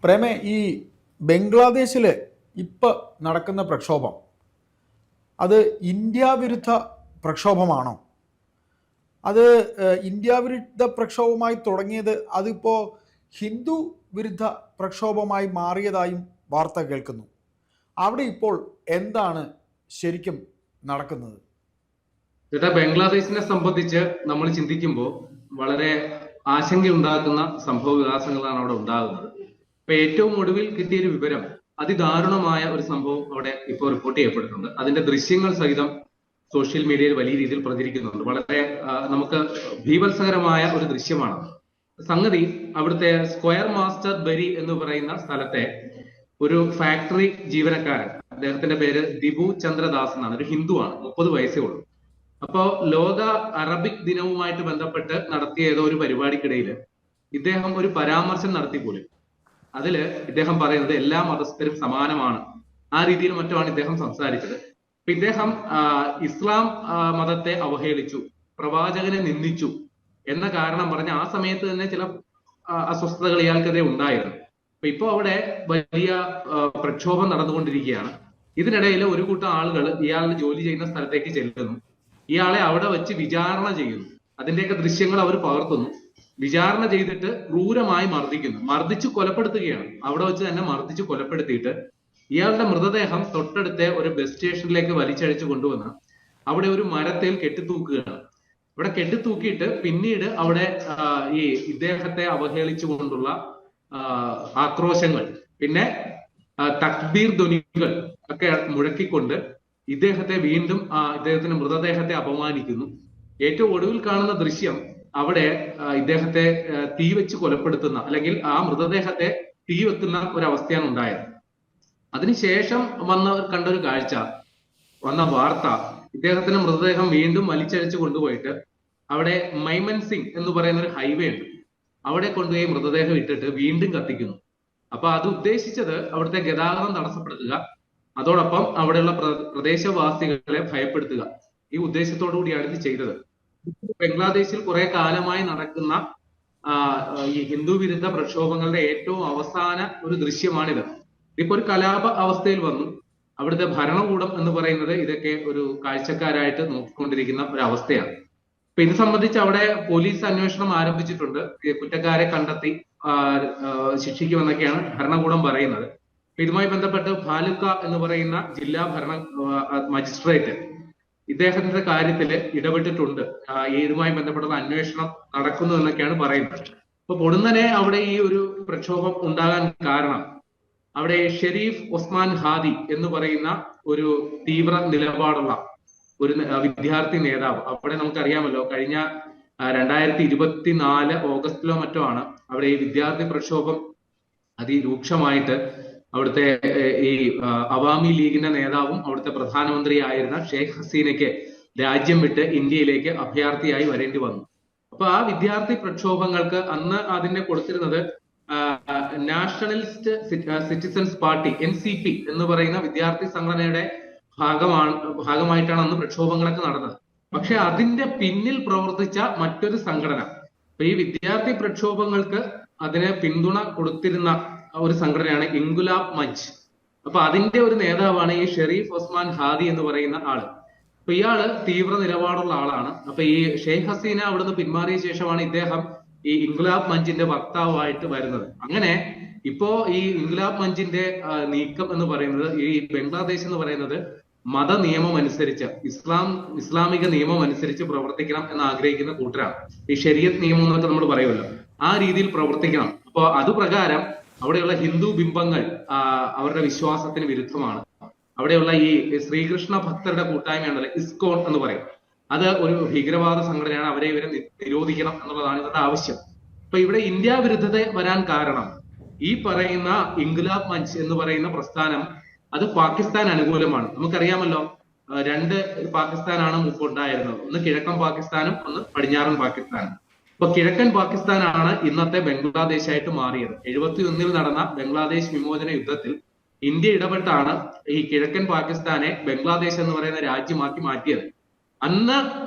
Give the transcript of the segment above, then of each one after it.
പ്രേമേ, ഈ ബംഗ്ലാദേശിൽ ഇപ്പം നടക്കുന്ന പ്രക്ഷോഭം അത് ഇന്ത്യ വിരുദ്ധ പ്രക്ഷോഭമാണോ? അത് ഇന്ത്യ വിരുദ്ധ പ്രക്ഷോഭമായി തുടങ്ങിയത് അതിപ്പോൾ ഹിന്ദു വിരുദ്ധ പ്രക്ഷോഭമായി മാറിയതായും വാർത്ത കേൾക്കുന്നു. അവിടെ ഇപ്പോൾ എന്താണ് ശരിക്കും നടക്കുന്നത്? ചേട്ടാ, ബംഗ്ലാദേശിനെ സംബന്ധിച്ച് നമ്മൾ ചിന്തിക്കുമ്പോൾ വളരെ ആശങ്കയുണ്ടാക്കുന്ന സംഭവ വികാസങ്ങളാണ് അവിടെ ഉണ്ടാകുന്നത്. ഇപ്പൊ ഏറ്റവും ഒടുവിൽ കിട്ടിയൊരു വിവരം, അതിദാരുണമായ ഒരു സംഭവം അവിടെ ഇപ്പോൾ റിപ്പോർട്ട് ചെയ്യപ്പെട്ടിട്ടുണ്ട്. അതിന്റെ ദൃശ്യങ്ങൾ സഹിതം സോഷ്യൽ മീഡിയയിൽ വലിയ രീതിയിൽ പ്രചരിക്കുന്നുണ്ട്. വളരെ നമുക്ക് ഭീവത്സകരമായ ഒരു ദൃശ്യമാണ്. സംഗതി അവിടുത്തെ സ്ക്വയർ മാസ്റ്റർ ബരി എന്ന് പറയുന്ന സ്ഥലത്തെ ഒരു ഫാക്ടറി ജീവനക്കാരൻ, അദ്ദേഹത്തിന്റെ പേര് ദിബു ചന്ദ്രദാസ് എന്നാണ്, ഒരു ഹിന്ദുവാണ്, 30 വയസ്സേ ഉള്ളൂ. അപ്പോ ലോക അറബിക് ദിനവുമായിട്ട് ബന്ധപ്പെട്ട് നടത്തിയ ഏതോ ഒരു പരിപാടിക്കിടയിൽ ഇദ്ദേഹം ഒരു പരാമർശം നടത്തി പോലും. അതില് ഇദ്ദേഹം പറയുന്നത് എല്ലാ മതസ്ഥരും സമാനമാണ്, ആ രീതിയിൽ മറ്റുമാണ് ഇദ്ദേഹം സംസാരിച്ചത്. അപ്പൊ ഇദ്ദേഹം ഇസ്ലാം മതത്തെ അവഹേളിച്ചു, പ്രവാചകനെ നിന്ദിച്ചു എന്ന കാരണം പറഞ്ഞ് ആ സമയത്ത് തന്നെ ചില അസ്വസ്ഥതകൾ ഇയാൾക്കെതിരെ ഉണ്ടായിരുന്നു. അപ്പൊ ഇപ്പൊ അവിടെ വലിയ പ്രക്ഷോഭം നടന്നുകൊണ്ടിരിക്കുകയാണ്. ഇതിനിടയിൽ ഒരു കൂട്ടം ആളുകൾ ഇയാൾ ജോലി ചെയ്യുന്ന സ്ഥലത്തേക്ക് ചെല്ലുന്നു. ഇയാളെ അവിടെ വെച്ച് വിചാരണ ചെയ്യുന്നു. അതിന്റെയൊക്കെ ദൃശ്യങ്ങൾ അവർ പകർത്തുന്നു. വിചാരണ ചെയ്തിട്ട് ക്രൂരമായി മർദ്ദിക്കുന്നു, മർദ്ദിച്ചു കൊലപ്പെടുത്തുകയാണ്. അവിടെ വെച്ച് തന്നെ മർദ്ദിച്ചു കൊലപ്പെടുത്തിയിട്ട് ഇയാളുടെ മൃതദേഹം തൊട്ടടുത്ത ഒരു ബസ് സ്റ്റേഷനിലേക്ക് വലിച്ചഴിച്ചു കൊണ്ടുവന്ന് അവിടെ ഒരു മരത്തിൽ കെട്ടിത്തൂക്കുകയാണ്. ഇവിടെ കെട്ടിത്തൂക്കിയിട്ട് പിന്നീട് അവിടെ ഈ ഇദ്ദേഹത്തെ അവഹേളിച്ചുകൊണ്ടുള്ള ആക്രോശങ്ങൾ, പിന്നെ തക്ബീർ ധ്വനികൾ ഒക്കെ മുഴക്കിക്കൊണ്ട് ഇദ്ദേഹത്തെ വീണ്ടും ഇദ്ദേഹത്തിന്റെ മൃതദേഹത്തെ അപമാനിക്കുന്നു. ഏറ്റവും ഒടുവിൽ കാണുന്ന ദൃശ്യം അവിടെ ഇദ്ദേഹത്തെ തീ വെച്ച് കൊലപ്പെടുത്തുന്ന, അല്ലെങ്കിൽ ആ മൃതദേഹത്തെ തീ വെക്കുന്ന ഒരവസ്ഥയാണ് ഉണ്ടായത്. അതിനുശേഷം കണ്ടൊരു കാഴ്ച, വന്ന വാർത്ത, ഇദ്ദേഹത്തിന്റെ മൃതദേഹം വീണ്ടും വലിച്ചഴിച്ചു കൊണ്ടുപോയിട്ട് അവിടെ മൈമൻ സിംഗ് എന്ന് പറയുന്ന ഒരു ഹൈവേ ഉണ്ട്, അവിടെ കൊണ്ടുപോയി മൃതദേഹം ഇട്ടിട്ട് വീണ്ടും കത്തിക്കുന്നു. അപ്പൊ അത് ഉദ്ദേശിച്ചത് അവിടുത്തെ ഗതാഗതം തടസ്സപ്പെടുത്തുക, അതോടൊപ്പം അവിടെയുള്ള പ്രദേശവാസികളെ ഭയപ്പെടുത്തുക, ഈ ഉദ്ദേശത്തോടു കൂടിയാണ് ഇത് ചെയ്തത്. ബംഗ്ലാദേശിൽ കുറെ കാലമായി നടക്കുന്ന ഈ ഹിന്ദു വിരുദ്ധ പ്രക്ഷോഭങ്ങളുടെ ഏറ്റവും അവസാന ഒരു ദൃശ്യമാണിത്. ഇപ്പൊ ഒരു കലാപ അവസ്ഥയിൽ വന്നു. അവിടുത്തെ ഭരണകൂടം എന്ന് പറയുന്നത് ഇതൊക്കെ ഒരു കാഴ്ചക്കാരായിട്ട് നോക്കിക്കൊണ്ടിരിക്കുന്ന ഒരു അവസ്ഥയാണ്. അപ്പൊ ഇത് സംബന്ധിച്ച് അവിടെ പോലീസ് അന്വേഷണം ആരംഭിച്ചിട്ടുണ്ട്. കുറ്റക്കാരെ കണ്ടെത്തി ശിക്ഷിക്കുമെന്നൊക്കെയാണ് ഭരണകൂടം പറയുന്നത്. ഇതുമായി ബന്ധപ്പെട്ട് ഫാലുക്ക എന്ന് പറയുന്ന ജില്ലാ മജിസ്ട്രേറ്റ് ഇദ്ദേഹത്തിന്റെ കാര്യത്തിൽ ഇടപെട്ടിട്ടുണ്ട്. ഇതുമായി ബന്ധപ്പെട്ട അന്വേഷണം നടക്കുന്നു എന്നൊക്കെയാണ് പറയുന്നത്. അപ്പൊ പൊടുന്നനെ അവിടെ ഈ ഒരു പ്രക്ഷോഭം ഉണ്ടാകാൻ കാരണം, അവിടെ ഷെരീഫ് ഒസ്മാൻ ഹാദി എന്ന് പറയുന്ന ഒരു തീവ്ര നിലപാടുള്ള ഒരു വിദ്യാർത്ഥി നേതാവ്, അവിടെ നമുക്കറിയാമല്ലോ കഴിഞ്ഞ 2024 ഓഗസ്റ്റിലോ മറ്റോ ആണ് അവിടെ ഈ വിദ്യാർത്ഥി പ്രക്ഷോഭം അതിരൂക്ഷമായിട്ട് അവിടുത്തെ ഈ അവാമി ലീഗിന്റെ നേതാവും അവിടുത്തെ പ്രധാനമന്ത്രിയായിരുന്ന ഷെയ്ഖ് ഹസീനയ്ക്ക് രാജ്യം വിട്ട് ഇന്ത്യയിലേക്ക് അഭയാർത്ഥിയായി വരേണ്ടി വന്നു. അപ്പൊ ആ വിദ്യാർത്ഥി പ്രക്ഷോഭങ്ങൾക്ക് അന്ന് അതിനെ കൊടുത്തിരുന്നത് നാഷണലിസ്റ്റ് സിറ്റിസൺസ് പാർട്ടി NCP എന്ന് പറയുന്ന വിദ്യാർത്ഥി സംഘടനയുടെ ഭാഗമായിട്ടാണ് അന്ന് പ്രക്ഷോഭങ്ങളൊക്കെ നടന്നത്. പക്ഷെ അതിന്റെ പിന്നിൽ പ്രവർത്തിച്ച മറ്റൊരു സംഘടന, അപ്പൊ ഈ വിദ്യാർത്ഥി പ്രക്ഷോഭങ്ങൾക്ക് അതിന് പിന്തുണ കൊടുത്തിരുന്ന ഒരു സംഘടനയാണ് ഇൻകുലാബ് മഞ്ച്. അപ്പൊ അതിന്റെ ഒരു നേതാവാണ് ഈ ഷെരീഫ് ഒസ്മാൻ ഹാദി എന്ന് പറയുന്ന ആള്. അപ്പൊ ഇയാള് തീവ്ര നിലപാടുള്ള ആളാണ്. അപ്പൊ ഈ ഷെയ്ഖ് ഹസീന അവിടുന്ന് പിന്മാറിയ ശേഷമാണ് ഇദ്ദേഹം ഈ ഇൻകുലാബ് മഞ്ചിന്റെ വക്താവായിട്ട് വരുന്നത്. അങ്ങനെ ഇപ്പോ ഈ ഇൻകുലാബ് മഞ്ചിന്റെ നീക്കം എന്ന് പറയുന്നത്, ഈ ബംഗ്ലാദേശ് എന്ന് പറയുന്നത് മത നിയമം അനുസരിച്ച്, ഇസ്ലാമിക നിയമം അനുസരിച്ച് പ്രവർത്തിക്കണം എന്ന് ആഗ്രഹിക്കുന്ന കൂട്ടരാണ്. ഈ ശരീഅത്ത് നിയമം എന്നൊക്കെ നമ്മൾ പറയുമല്ലോ, ആ രീതിയിൽ പ്രവർത്തിക്കണം. അപ്പൊ അതുപ്രകാരം അവിടെയുള്ള ഹിന്ദു ബിംബങ്ങൾ അവരുടെ വിശ്വാസത്തിന് വിരുദ്ധമാണ്. അവിടെയുള്ള ഈ ശ്രീകൃഷ്ണ ഭക്തരുടെ കൂട്ടായ്മയാണല്ലോ ഇസ്കോൺ എന്ന് പറയും, അത് ഒരു ഭീകരവാദ സംഘടനയാണ്. അവരെ ഇവരെ നിരോധിക്കണം എന്നുള്ളതാണ് ഇവരുടെ ആവശ്യം. അപ്പൊ ഇവിടെ ഇന്ത്യ വിരുദ്ധത വരാൻ കാരണം ഈ പറയുന്ന ഇൻകുലാബ് മഞ്ച് എന്ന് പറയുന്ന പ്രസ്ഥാനം അത് പാകിസ്ഥാൻ അനുകൂലമാണ്. നമുക്കറിയാമല്ലോ, 2 പാകിസ്ഥാനാണ് മുമ്പ് ഉണ്ടായിരുന്നത്, ഒന്ന് കിഴക്കൻ പാകിസ്ഥാനും ഒന്ന് പടിഞ്ഞാറൻ പാകിസ്ഥാനും. അപ്പൊ കിഴക്കൻ പാകിസ്ഥാനാണ് ഇന്നത്തെ ബംഗ്ലാദേശായിട്ട് മാറിയത്. 71-ൽ നടന്ന ബംഗ്ലാദേശ് വിമോചന യുദ്ധത്തിൽ ഇന്ത്യ ഇടപെട്ടാണ് ഈ കിഴക്കൻ പാകിസ്ഥാനെ ബംഗ്ലാദേശ് എന്ന് പറയുന്ന രാജ്യമാക്കി മാറ്റിയത്. അന്ന്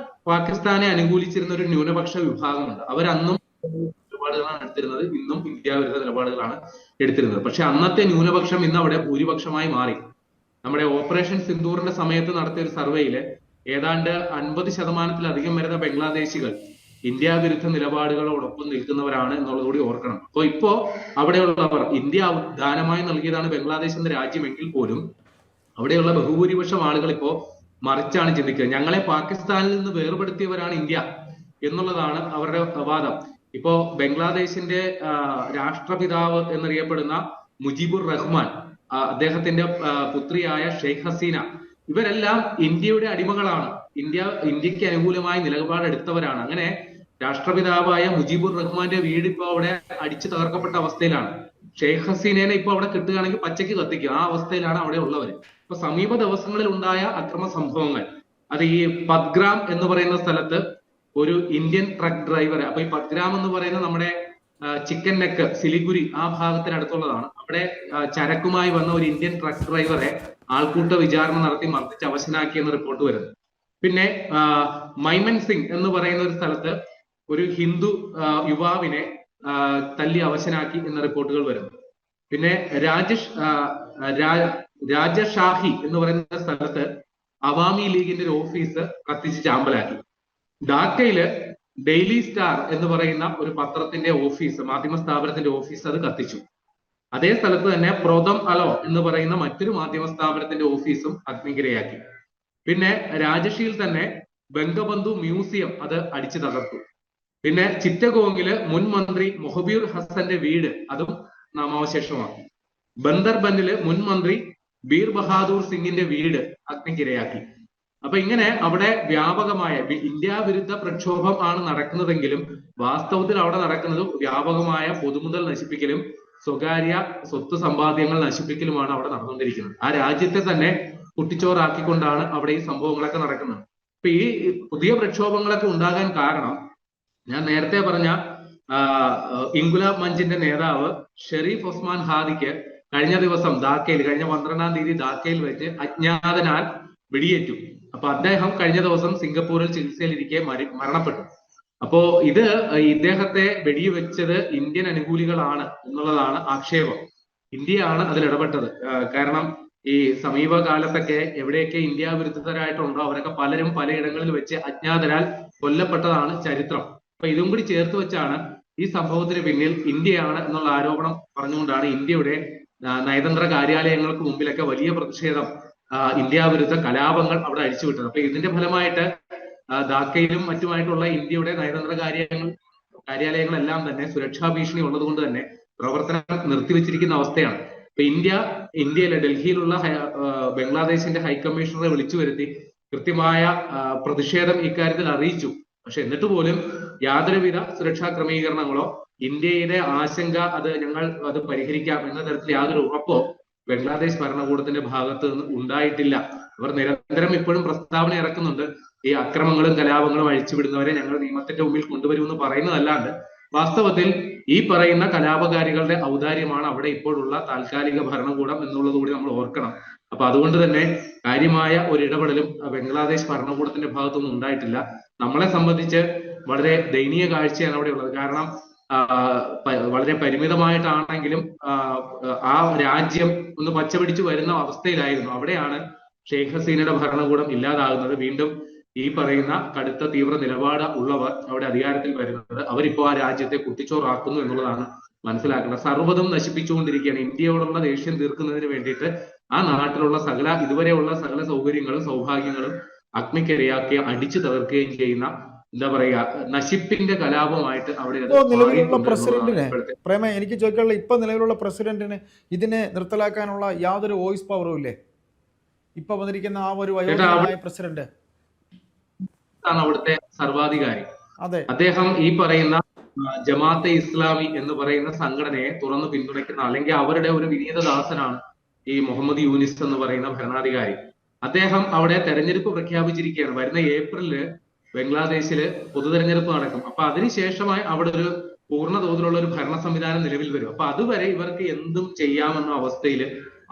പാകിസ്ഥാനെ അനുകൂലിച്ചിരുന്ന ഒരു ന്യൂനപക്ഷ വിഭാഗമുണ്ട്. അവരന്നും നിലപാടുകളാണ് എടുത്തിരുന്നത്. ഇന്നും ഇന്ത്യ വിരുദ്ധ നിലപാടുകളാണ് എടുത്തിരുന്നത്. പക്ഷെ അന്നത്തെ ന്യൂനപക്ഷം ഇന്ന് അവിടെ ഭൂരിപക്ഷമായി മാറി. നമ്മുടെ ഓപ്പറേഷൻ സിന്ദൂറിന്റെ സമയത്ത് നടത്തിയ ഒരു സർവേയില് ഏതാണ്ട് 50% വരുന്ന ബംഗ്ലാദേശികൾ ഇന്ത്യ വിരുദ്ധ നിലപാടുകളോടൊപ്പം നിൽക്കുന്നവരാണ് എന്നുള്ളത് കൂടി ഓർക്കണം. അപ്പൊ ഇപ്പോ അവിടെയുള്ളവർ, ഇന്ത്യ ദാനമായി നൽകിയതാണ് ബംഗ്ലാദേശ് എന്ന രാജ്യമെങ്കിൽ പോലും അവിടെയുള്ള ബഹുഭൂരിപക്ഷം ആളുകൾ ഇപ്പോ മറിച്ചാണ് ചിന്തിക്കുക. ഞങ്ങളെ പാകിസ്ഥാനിൽ നിന്ന് വേർപെടുത്തിയവരാണ് ഇന്ത്യ എന്നുള്ളതാണ് അവരുടെ വാദം. ഇപ്പോ ബംഗ്ലാദേശിന്റെ രാഷ്ട്രപിതാവ് എന്നറിയപ്പെടുന്ന മുജീബുർ റഹ്മാൻ, അദ്ദേഹത്തിന്റെ പുത്രിയായ ഷെയ്ഖ് ഹസീന, ഇവരെല്ലാം ഇന്ത്യയുടെ അടിമകളാണ്. ഇന്ത്യക്ക് അനുകൂലമായി നിലപാടെടുത്തവരാണ്. അങ്ങനെ രാഷ്ട്രപിതാവായ മുജീബുർ റഹ്മാന്റെ വീട് ഇപ്പൊ അവിടെ അടിച്ചു തകർക്കപ്പെട്ട അവസ്ഥയിലാണ്. ഷെയ്ഖ് ഹസീനയെ ഇപ്പൊ അവിടെ കിട്ടുകയാണെങ്കിൽ പച്ചയ്ക്ക് കത്തിക്കും. ആ അവസ്ഥയിലാണ് അവിടെ ഉള്ളവര്. ഇപ്പൊ സമീപ ദിവസങ്ങളിൽ ഉണ്ടായ അക്രമ സംഭവങ്ങൾ, അത് ഈ പദ്ഗ്രാം എന്ന് പറയുന്ന സ്ഥലത്ത് ഒരു ഇന്ത്യൻ ട്രക്ക് ഡ്രൈവർ, അപ്പൊ ഈ പദ്ഗ്രാം എന്ന് പറയുന്നത് നമ്മുടെ ചിക്കൻ നെക്ക്, സിലിഗുരി ആ ഭാഗത്തിനടുത്തുള്ളതാണ്. അവിടെ ചരക്കുമായി വന്ന ഒരു ഇന്ത്യൻ ട്രക്ക് ഡ്രൈവറെ ആൾക്കൂട്ട വിചാരണ നടത്തി മർദ്ദിച്ച് അവശനാക്കി എന്ന് റിപ്പോർട്ട് വരുന്നു. പിന്നെ മൈമൻ സിംഗ് എന്ന് പറയുന്ന ഒരു സ്ഥലത്ത് ഒരു ഹിന്ദു യുവാവിനെ തല്ലി അവശനാക്കി എന്ന റിപ്പോർട്ടുകൾ വരുന്നു. പിന്നെ രാജഷാഹി എന്ന് പറയുന്ന സ്ഥലത്ത് അവാമി ലീഗിന്റെ ഒരു ഓഫീസ് കത്തിച്ച് ചാമ്പലാക്കി. ധാക്കയില് ഡെയിലി സ്റ്റാർ എന്ന് പറയുന്ന ഒരു പത്രത്തിന്റെ ഓഫീസ്, മാധ്യമ സ്ഥാപനത്തിന്റെ ഓഫീസ്, അത് കത്തിച്ചു. അതേ സ്ഥലത്ത് തന്നെ പ്രോതം അലോ എന്ന് പറയുന്ന മറ്റൊരു മാധ്യമ സ്ഥാപനത്തിന്റെ ഓഫീസും അഗ്നിക്കിരയാക്കി. പിന്നെ രാജഷിയിൽ തന്നെ ബംഗബന്ധു മ്യൂസിയം അത് അടിച്ചു തകർത്തു. പിന്നെ ചിറ്റഗോങ്ങില് മുൻ മന്ത്രി മൊഹബീർ ഹസന്റെ വീട് അതും നാമാവശേഷമാക്കി. ബന്ദർബനില് മുൻ മന്ത്രി ബീർ ബഹാദൂർ സിംഗിന്റെ വീട് അഗ്നിക്കിരയാക്കി. അപ്പൊ ഇങ്ങനെ അവിടെ വ്യാപകമായ ഇന്ത്യ വിരുദ്ധ പ്രക്ഷോഭം ആണ് നടക്കുന്നതെങ്കിലും വാസ്തവത്തിൽ അവിടെ നടക്കുന്നത് വ്യാപകമായ പൊതുമുതൽ നശിപ്പിക്കലും സ്വകാര്യ സ്വത്ത് സമ്പാദ്യങ്ങൾ നശിപ്പിക്കലുമാണ് അവിടെ നടന്നുകൊണ്ടിരിക്കുന്നത്. ആ രാജ്യത്തെ തന്നെ കുട്ടിച്ചോറാക്കിക്കൊണ്ടാണ് അവിടെ ഈ സംഭവങ്ങളൊക്കെ നടക്കുന്നത്. അപ്പൊ ഈ പുതിയ പ്രക്ഷോഭങ്ങളൊക്കെ ഉണ്ടാകാൻ കാരണം ഞാൻ നേരത്തെ പറഞ്ഞ ഇൻകുലാബ് മഞ്ചിന്റെ നേതാവ് ഷെരീഫ് ഒസ്മാൻ ഹാദിക്ക് കഴിഞ്ഞ ദിവസം ധാക്കയിൽ, കഴിഞ്ഞ 12-ാം തീയതി ധാക്കയിൽ വെച്ച് അജ്ഞാതനാൽ വെടിയേറ്റു. അപ്പൊ അദ്ദേഹം കഴിഞ്ഞ ദിവസം സിംഗപ്പൂരിൽ ചികിത്സയിലിരിക്കെ മരണപ്പെട്ടു. അപ്പോ ഇത് ഇദ്ദേഹത്തെ വെടിവെച്ചത് ഇന്ത്യൻ അനുകൂലികളാണ് എന്നുള്ളതാണ് ആക്ഷേപം. ഇന്ത്യയാണ് അതിൽ ഇടപെട്ടത്. കാരണം ഈ സമീപകാലത്തൊക്കെ എവിടെയൊക്കെ ഇന്ത്യ വിരുദ്ധരായിട്ടുണ്ടോ അവരൊക്കെ പലരും പലയിടങ്ങളിൽ വെച്ച് അജ്ഞാതരാൽ കൊല്ലപ്പെട്ടതാണ് ചരിത്രം. അപ്പൊ ഇതും കൂടി ചേർത്ത് വെച്ചാണ് ഈ സംഭവത്തിന് പിന്നിൽ ഇന്ത്യയാണ് എന്നുള്ള ആരോപണം പറഞ്ഞുകൊണ്ടാണ് ഇന്ത്യയുടെ നയതന്ത്ര കാര്യാലയങ്ങൾക്ക് മുമ്പിലൊക്കെ വലിയ പ്രതിഷേധം, ഇന്ത്യ വിരുദ്ധ കലാപങ്ങൾ അവിടെ അഴിച്ചുവിട്ടത്. അപ്പൊ ഇതിന്റെ ഫലമായിട്ട് ധാക്കയിലും മറ്റുമായിട്ടുള്ള ഇന്ത്യയുടെ നയതന്ത്ര കാര്യാലയങ്ങളെല്ലാം തന്നെ സുരക്ഷാ ഭീഷണി ഉള്ളത് കൊണ്ട് തന്നെ പ്രവർത്തനം നിർത്തിവെച്ചിരിക്കുന്ന അവസ്ഥയാണ്. ഇപ്പൊ ഇന്ത്യയിലെ ഡൽഹിയിലുള്ള ബംഗ്ലാദേശിന്റെ ഹൈക്കമ്മീഷണറെ വിളിച്ചു വരുത്തി കൃത്യമായ പ്രതിഷേധം ഇക്കാര്യത്തിൽ അറിയിച്ചു. പക്ഷെ എന്നിട്ട് പോലും യാതൊരുവിധ സുരക്ഷാ ക്രമീകരണങ്ങളോ ഇന്ത്യയുടെ ആശങ്ക ഞങ്ങൾ അത് പരിഹരിക്കാം എന്ന തരത്തിൽ യാതൊരു ഉറപ്പോ ബംഗ്ലാദേശ് ഭരണകൂടത്തിന്റെ ഭാഗത്ത് നിന്ന് ഉണ്ടായിട്ടില്ല. അവർ നിരന്തരം ഇപ്പോഴും പ്രസ്താവന ഇറക്കുന്നുണ്ട്, ഈ അക്രമങ്ങളും കലാപങ്ങളും അഴിച്ചുവിടുന്നവരെ ഞങ്ങൾ നിയമത്തിന്റെ മുമ്പിൽ കൊണ്ടുവരുമെന്ന് പറയുന്നതല്ലാണ്ട് വാസ്തവത്തിൽ ഈ പറയുന്ന കലാപകാരികളുടെ ഔദാര്യമാണ് അവിടെ ഇപ്പോഴുള്ള താൽക്കാലിക ഭരണകൂടം എന്നുള്ളത് കൂടി നമ്മൾ ഓർക്കണം. അപ്പൊ അതുകൊണ്ട് തന്നെ കാര്യമായ ഒരു ഇടപെടലും ബംഗ്ലാദേശ് ഭരണകൂടത്തിന്റെ ഭാഗത്തൊന്നും ഉണ്ടായിട്ടില്ല. നമ്മളെ സംബന്ധിച്ച് വളരെ ദയനീയ കാഴ്ചയാണ് അവിടെ ഉള്ളത്. കാരണം വളരെ പരിമിതമായിട്ടാണെങ്കിലും ആ രാജ്യം ഒന്ന് പച്ചപിടിച്ചു വരുന്ന അവസ്ഥയിലായിരുന്നു. അവിടെയാണ് ഷെയ്ഖ് ഹസീനയുടെ ഭരണകൂടം ഇല്ലാതാകുന്നത്. വീണ്ടും ഈ പറയുന്ന കടുത്ത തീവ്ര നിലപാട് ഉള്ളവർ അവിടെ അധികാരത്തിൽ വരുന്നത്. അവരിപ്പോ ആ രാജ്യത്തെ കുട്ടിച്ചോറാക്കുന്നു എന്നുള്ളതാണ് മനസ്സിലാക്കേണ്ടത്. സർവ്വതും നശിപ്പിച്ചുകൊണ്ടിരിക്കുകയാണ്. ഇന്ത്യയോടുള്ള ദേഷ്യം തീർക്കുന്നതിന് വേണ്ടിയിട്ട് ആ നാട്ടിലുള്ള ഇതുവരെയുള്ള സകല സൗകര്യങ്ങളും സൗഭാഗ്യങ്ങളും അഗ്നിക്കിരയാക്കി അടിച്ചു തകർക്കുകയും ചെയ്യുന്ന എന്താ പറയുക, നശിപ്പിന്റെ കലാപമായിട്ട് അവിടെ നിലവിലുള്ള പ്രസിഡന്റിന് പ്രേമ, എനിക്ക് ചോദിക്കാനുള്ള ഇപ്പൊ നിലവിലുള്ള പ്രസിഡന്റിന് ഇതിനെ നിർത്തലാക്കാനുള്ള യാതൊരു വോയിസ് പവറും ഇല്ലേ? ഇപ്പൊ വന്നിരിക്കുന്ന ആ ഒരു വയോധികനായ പ്രസിഡന്റ് ആണ് അവിടുത്തെ സർവാധികാരി. അതെ, അദ്ദേഹം ഈ പറയുന്ന ജമാഅത്തെ ഇസ്ലാമി എന്ന് പറയുന്ന സംഘടനയെ തുറന്നു പിന്തുണയ്ക്കുന്ന, അല്ലെങ്കിൽ അവരുടെ ഒരു വിനീതദാസനാണ് ഈ മുഹമ്മദ് യൂനിസ് എന്ന് പറയുന്ന ഭരണാധികാരി. അദ്ദേഹം അവിടെ തെരഞ്ഞെടുപ്പ് പ്രഖ്യാപിച്ചിരിക്കുകയാണ്. വരുന്ന ഏപ്രിലില് ബംഗ്ലാദേശില് പൊതു തെരഞ്ഞെടുപ്പ് നടക്കും. അപ്പൊ അതിനുശേഷമായി അവിടെ ഒരു പൂർണ്ണ തോതിലുള്ള ഒരു ഭരണ സംവിധാനം നിലവിൽ വരും. അപ്പൊ അതുവരെ ഇവർക്ക് എന്തും ചെയ്യാമെന്ന അവസ്ഥയിൽ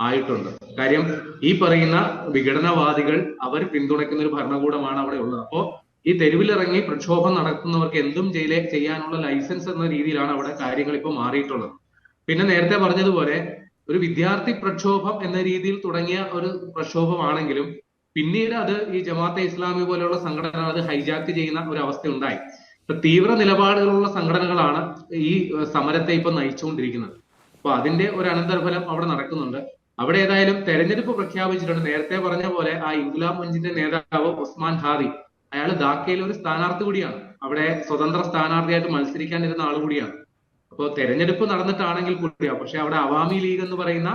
ആയിട്ടുണ്ട്. കാര്യം ഈ പറയുന്ന വിഘടനവാദികൾ അവർ പിന്തുണയ്ക്കുന്ന ഒരു ഭരണകൂടമാണ് അവിടെ ഉള്ളത്. അപ്പോ ഈ തെരുവിലിറങ്ങി പ്രക്ഷോഭം നടത്തുന്നവർക്ക് എന്തും ചെയ്യാനുള്ള ലൈസൻസ് എന്ന രീതിയിലാണ് അവിടെ കാര്യങ്ങൾ ഇപ്പോൾ മാറിയിട്ടുള്ളത്. പിന്നെ നേരത്തെ പറഞ്ഞതുപോലെ ഒരു വിദ്യാർത്ഥി പ്രക്ഷോഭം എന്ന രീതിയിൽ തുടങ്ങിയ ഒരു പ്രക്ഷോഭമാണെങ്കിലും പിന്നീട് അത് ഈ ജമാഅത്തെ ഇസ്ലാമി പോലെയുള്ള സംഘടന അത് ഹൈജാക്ക് ചെയ്യുന്ന ഒരു അവസ്ഥ ഉണ്ടായി. ഇപ്പൊ തീവ്ര നിലപാടുകളുള്ള സംഘടനകളാണ് ഈ സമരത്തെ ഇപ്പൊ നയിച്ചുകൊണ്ടിരിക്കുന്നത്. അപ്പൊ അതിന്റെ ഒരു അനന്തരഫലം അവിടെ നടക്കുന്നുണ്ട്. അവിടെ ഏതായാലും തെരഞ്ഞെടുപ്പ് പ്രഖ്യാപിച്ചിട്ടുണ്ട്. നേരത്തെ പറഞ്ഞ പോലെ ആ ഇൻഖുലാബ് മഞ്ചിന്റെ നേതാവ് ഉസ്മാൻ ഹാദി, അയാൾ ധാക്കയിൽ ഒരു സ്ഥാനാർത്ഥി കൂടിയാണ്. അവിടെ സ്വതന്ത്ര സ്ഥാനാർത്ഥിയായിട്ട് മത്സരിക്കാനിരുന്ന ആൾ കൂടിയാണ്. അപ്പോൾ തെരഞ്ഞെടുപ്പ് നടന്നിട്ടാണെങ്കിൽ കൂടിയാ, പക്ഷെ അവിടെ അവാമി ലീഗ് എന്ന് പറയുന്ന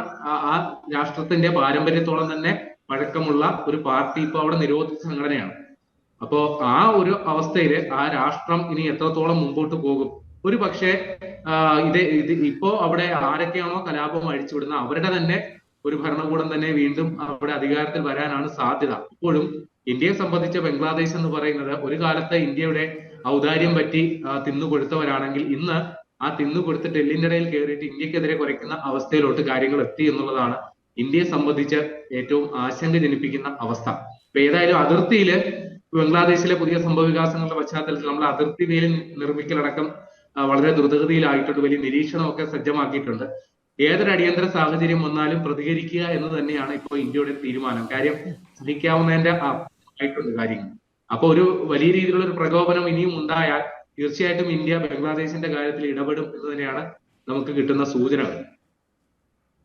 ആ രാഷ്ട്രത്തിന്റെ പാരമ്പര്യത്തോളം തന്നെ പഴക്കമുള്ള ഒരു പാർട്ടി ഇപ്പൊ അവിടെ നിരോധിച്ച സംഘടനയാണ്. അപ്പോ ആ ഒരു അവസ്ഥയിൽ ആ രാഷ്ട്രം ഇനി എത്രത്തോളം മുമ്പോട്ട് പോകും? ഒരു പക്ഷേ ഇപ്പോ അവിടെ ആരൊക്കെയാണോ കലാപം അഴിച്ചുവിടുന്ന അവരുടെ തന്നെ ഒരു ഭരണകൂടം തന്നെ വീണ്ടും അവിടെ അധികാരത്തിൽ വരാനാണ് സാധ്യത. ഇപ്പോഴും ഇന്ത്യയെ സംബന്ധിച്ച ബംഗ്ലാദേശ് എന്ന് പറയുന്നത് ഒരു കാലത്ത് ഇന്ത്യയുടെ ഔദാര്യം പറ്റി തിന്നുകൊടുത്തവരാണെങ്കിൽ ഇന്ന് ആ തിന്നുകൊടുത്തിട്ട് എല്ലിന്റെ ഇടയിൽ കയറിയിട്ട് ഇന്ത്യക്കെതിരെ കുറയ്ക്കുന്ന അവസ്ഥയിലോട്ട് കാര്യങ്ങൾ എത്തി എന്നുള്ളതാണ് ഇന്ത്യയെ സംബന്ധിച്ച് ഏറ്റവും ആശങ്ക ജനിപ്പിക്കുന്ന അവസ്ഥ. ഇപ്പൊ ഏതായാലും അതിർത്തിയില് ബംഗ്ലാദേശിലെ പുതിയ സംഭവ വികാസങ്ങളുടെ പശ്ചാത്തലത്തിൽ നമ്മൾ അതിർത്തി വേലി നിർമ്മിക്കലടക്കം വളരെ ദ്രുതഗതിയിലായിട്ടുണ്ട്. വലിയ നിരീക്ഷണമൊക്കെ സജ്ജമാക്കിയിട്ടുണ്ട്. ഏതൊരു അടിയന്തര സാഹചര്യം വന്നാലും പ്രതികരിക്കുക എന്ന് തന്നെയാണ് ഇപ്പോൾ ഇന്ത്യയുടെ തീരുമാനം. കാര്യം സഹിക്കാവുന്നതിന്റെ ആയിട്ടുണ്ട് കാര്യങ്ങൾ. അപ്പൊ ഒരു വലിയ രീതിയിലുള്ള ഒരു പ്രകോപനം ഇനിയും ഉണ്ടായാൽ തീർച്ചയായിട്ടും ഇന്ത്യ ബംഗ്ലാദേശിന്റെ കാര്യത്തിൽ ഇടപെടും എന്ന് തന്നെയാണ് നമുക്ക് കിട്ടുന്ന സൂചനകൾ.